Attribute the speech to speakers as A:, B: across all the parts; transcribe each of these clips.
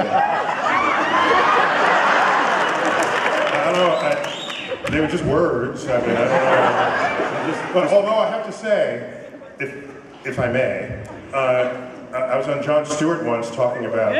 A: I don't know. They were just words. I mean, I don't know. But although I have to say, if I may, I was on Jon Stewart once talking about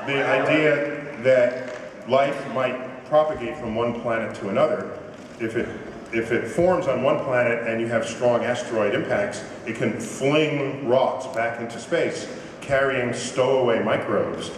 A: the idea that life might propagate from one planet to another. If it forms on one planet and you have strong asteroid impacts, it can fling rocks back into space, carrying stowaway microbes,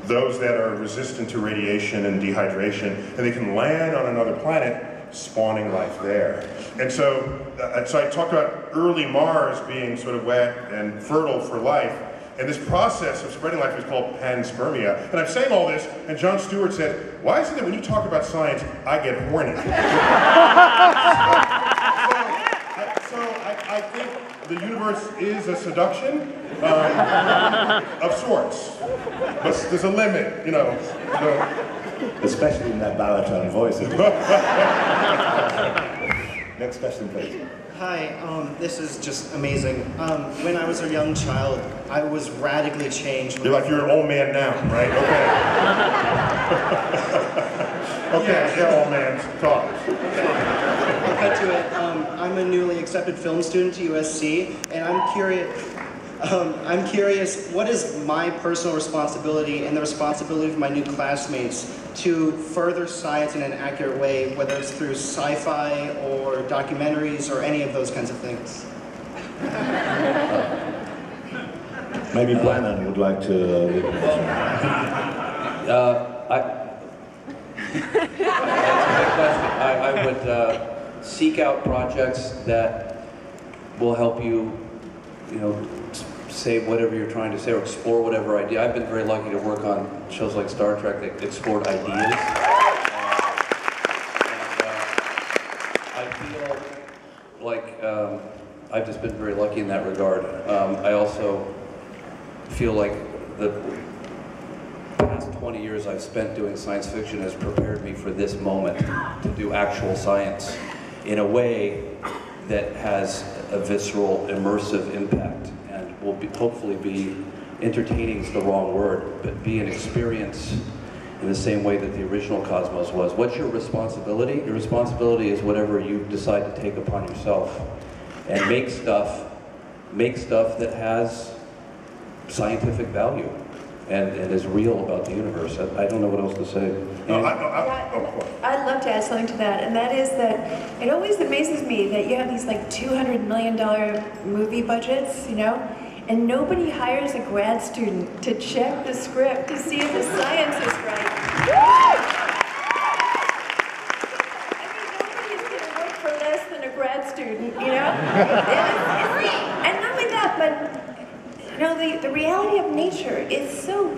A: those that are resistant to radiation and dehydration, and they can land on another planet, spawning life there. And so I talked about early Mars being sort of wet and fertile for life, and this process of spreading life is called panspermia. And I'm saying all this, and Jon Stewart said, why is it that when you talk about science, I get horny? So I think the universe is a seduction of sorts. But there's a limit, you know.
B: Especially in that baritone voice. Next question, please.
C: Hi, this is just amazing. When I was a young child, I was radically changed.
A: You're an old man now, right? Okay. Okay, yeah, old man, talk.
C: I'll cut to it. I'm a newly accepted film student to USC, and I'm curious, what is my personal responsibility and the responsibility of my new classmates to further science in an accurate way, whether it's through sci-fi or documentaries or any of those kinds of things?
B: Maybe Brannon would like to...
D: That's a good question. I would seek out projects that will help you, say whatever you're trying to say or explore whatever idea. I've been very lucky to work on shows like Star Trek that explored ideas. I feel like I've just been very lucky in that regard. I also feel like the past 20 years I've spent doing science fiction has prepared me for this moment to do actual science in a way that has a visceral, immersive impact. Will hopefully be, entertaining is the wrong word, but be an experience in the same way that the original Cosmos was. What's your responsibility? Your responsibility is whatever you decide to take upon yourself and make stuff that has scientific value and is real about the universe. I don't know what else to say.
E: I'd love to add something to that, and that is that it always amazes me that you have these like $200 million movie budgets, and nobody hires a grad student to check the script to see if the science is right. I mean, nobody's going to work for less than a grad student, And not only that, but the reality of nature is so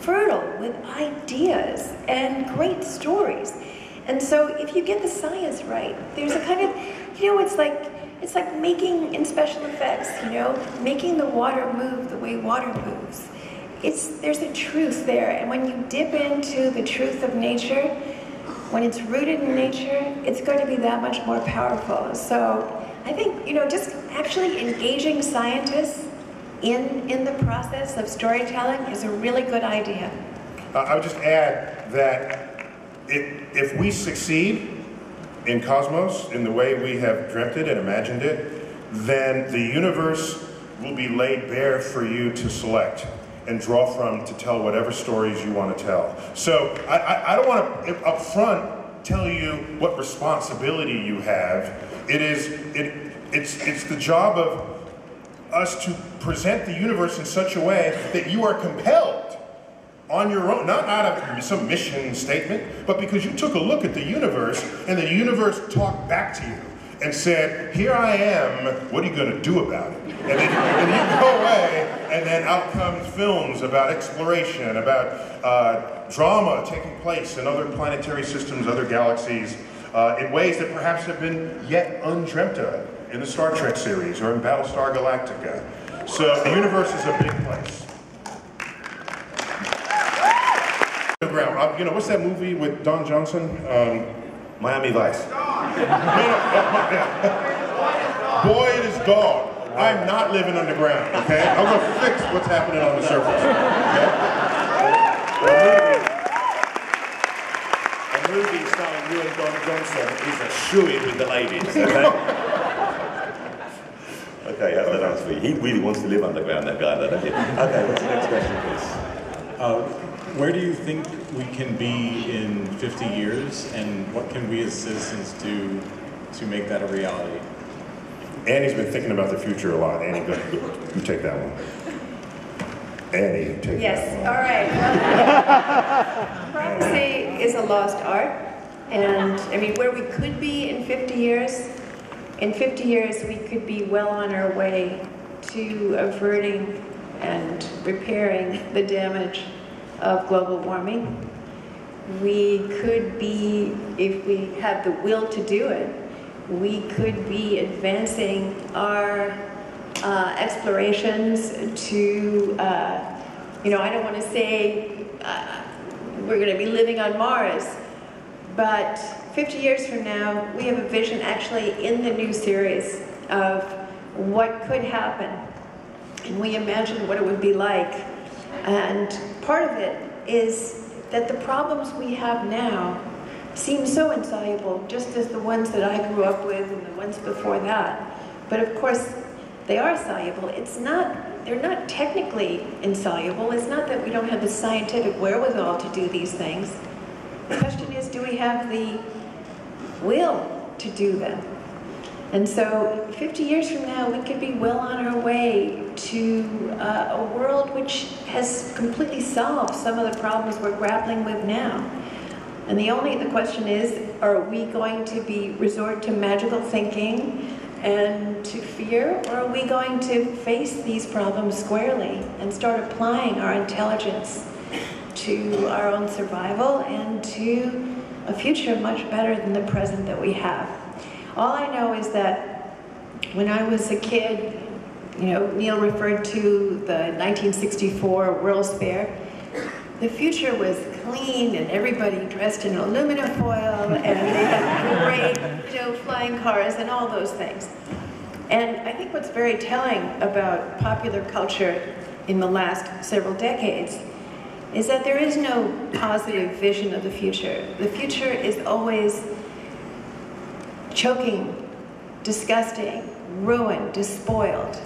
E: fertile with ideas and great stories. And so if you get the science right, there's a kind of, it's like making in special effects, making the water move the way water moves. There's a truth there, and when you dip into the truth of nature, when it's rooted in nature, it's going to be that much more powerful. So I think, just actually engaging scientists in the process of storytelling is a really good idea.
A: I would just add that if we succeed in Cosmos in the way we have dreamt it and imagined it, then the universe will be laid bare for you to select and draw from to tell whatever stories you want to tell. So I don't want to up front tell you what responsibility you have. It's the job of us to present the universe in such a way that you are compelled on your own, not out of some mission statement, but because you took a look at the universe and the universe talked back to you and said, here I am, what are you going to do about it? And then you go away, and then out comes films about exploration, about drama taking place in other planetary systems, other galaxies, in ways that perhaps have been yet undreamt of in the Star Trek series or in Battlestar Galactica. So the universe is a big place. What's that movie with Don Johnson?
B: Miami Vice.
A: Boy, it is dog. I'm not living underground, okay? I'm gonna fix what's happening on the surface, okay?
B: Don Johnson is a shoo-in with the ladies, okay? Okay, that's the answer for you. He really wants to live underground, that guy, doesn't he? Okay, what's the next question, please?
F: Where do you think we can be in 50 years, and what can we as citizens do to make that a reality?
A: Annie's been thinking about the future a lot. Annie, you take that one. Annie, take that one.
E: All right. Prophecy is a lost art, and I mean, where we could be in 50 years, we could be well on our way to averting and repairing the damage of global warming. We could be, if we have the will to do it, we could be advancing our explorations to, I don't want to say we're going to be living on Mars, but 50 years from now, we have a vision actually in the new series of what could happen. And we imagine what it would be like. And part of it is that the problems we have now seem so insoluble, just as the ones that I grew up with and the ones before that. But of course, they are soluble. They're not technically insoluble. It's not that we don't have the scientific wherewithal to do these things. The question is, do we have the will to do them? And so 50 years from now, we could be well on our way to a world which has completely solved some of the problems we're grappling with now. And the question is, are we going to resort to magical thinking and to fear, or are we going to face these problems squarely and start applying our intelligence to our own survival and to a future much better than the present that we have? All I know is that when I was a kid, Neil referred to the 1964 World's Fair. The future was clean and everybody dressed in aluminum foil and they had great, flying cars and all those things. And I think what's very telling about popular culture in the last several decades is that there is no positive vision of the future. The future is always choking, disgusting, ruined, despoiled.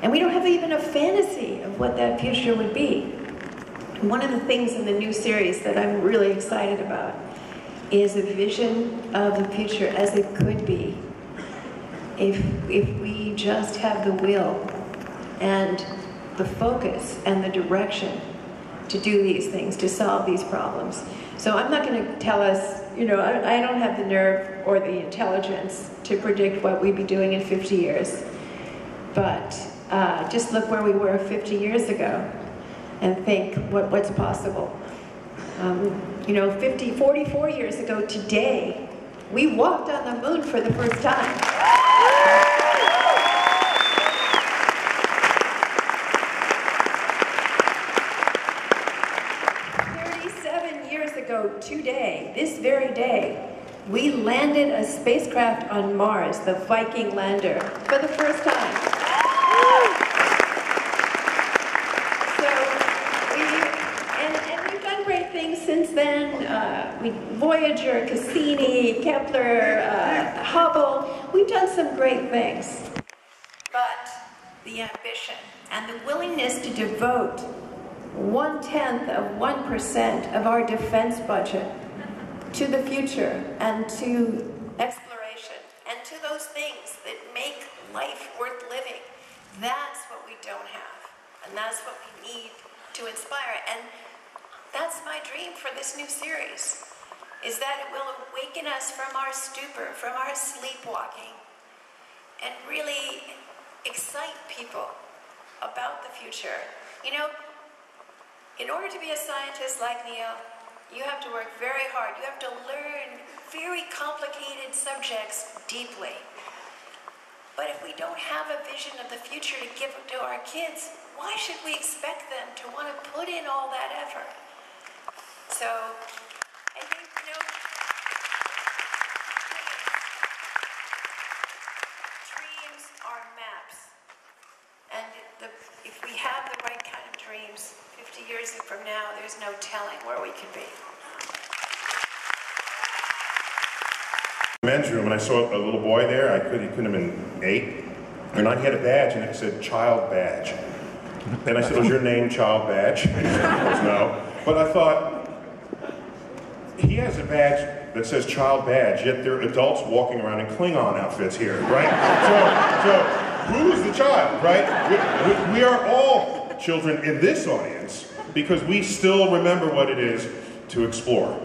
E: And we don't have even a fantasy of what that future would be. And one of the things in the new series that I'm really excited about is a vision of the future as it could be if we just have the will and the focus and the direction to do these things, to solve these problems. So I'm not going to tell us, I don't have the nerve or the intelligence to predict what we'd be doing in 50 years. But just look where we were 50 years ago and think what's possible. 44 years ago today, we walked on the moon for the first time. 37 years ago today, this very day, we landed a spacecraft on Mars, the Viking lander, for the first time. Since then, Voyager, Cassini, Kepler, Hubble, we've done some great things. But the ambition and the willingness to devote 0.1% of our defense budget to the future and to exploration and to those things that make life worth living, that's what we don't have. And that's what we need to inspire. And that's my dream for this new series, is that it will awaken us from our stupor, from our sleepwalking, and really excite people about the future. In order to be a scientist like Neil, you have to work very hard. You have to learn very complicated subjects deeply. But if we don't have a vision of the future to give to our kids, why should we expect them to want to put in all that effort? So, I think, dreams are maps. And if we have the right kind of dreams, 50 years from now, there's no telling where we could be.
A: men's room and I saw a little boy there. He couldn't have been 8 or 9. He had a badge and it said child badge. And I said, "Was your name Child Badge?" He said, "No." But I thought, he has a badge that says Child Badge, yet there are adults walking around in Klingon outfits here, right? So who's the child, right? We are all children in this audience because we still remember what it is to explore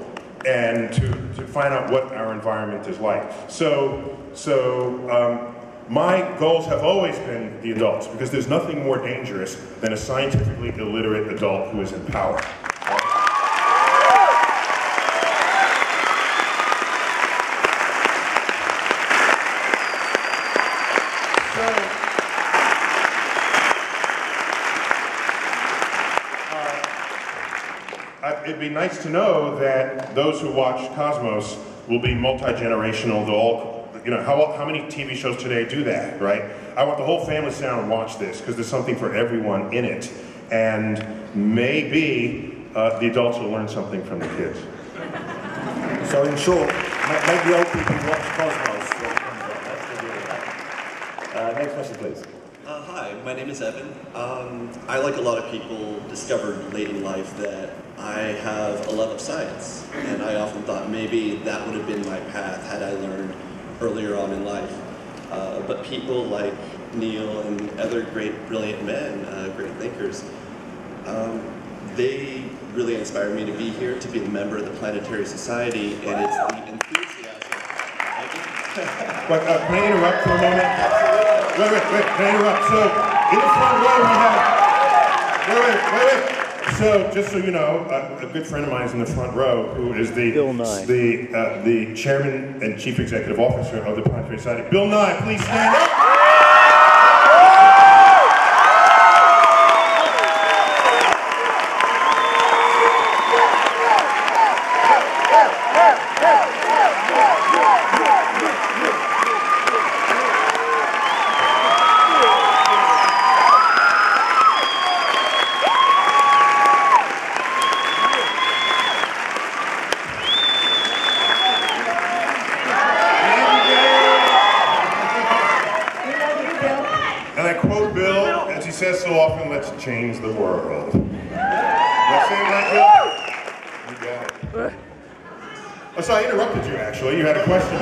A: and to find out what our environment is like. My goals have always been the adults, because there's nothing more dangerous than a scientifically illiterate adult who is in power. It'd be nice to know that those who watch Cosmos will be multi-generational. They'll all, how many TV shows today do that, right? I want the whole family to sit down and watch this, because there's something for everyone in it. And maybe the adults will learn something from the kids.
B: So in short, make the old people watch Cosmos. Next question, please.
G: Hi, my name is Evan. I, like a lot of people, discovered late in life that I have a love of science, and I often thought maybe that would have been my path had I learned earlier on in life. But people like Neil and other great, brilliant men, great thinkers, they really inspire me to be here, to be a member of the Planetary Society, and it's the enthusiasm.
A: But can I interrupt for a moment? Wait, can I interrupt? So, in the front row we have, wait. So, just so you know, a good friend of mine is in the front row, who is the chairman and chief executive officer of the Planetary Society. Bill Nye, please stand up. And I quote Bill, as he says so often, "Let's change the world." Let's say it like Bill. You got it. Oh, so I interrupted you, actually. You had a question.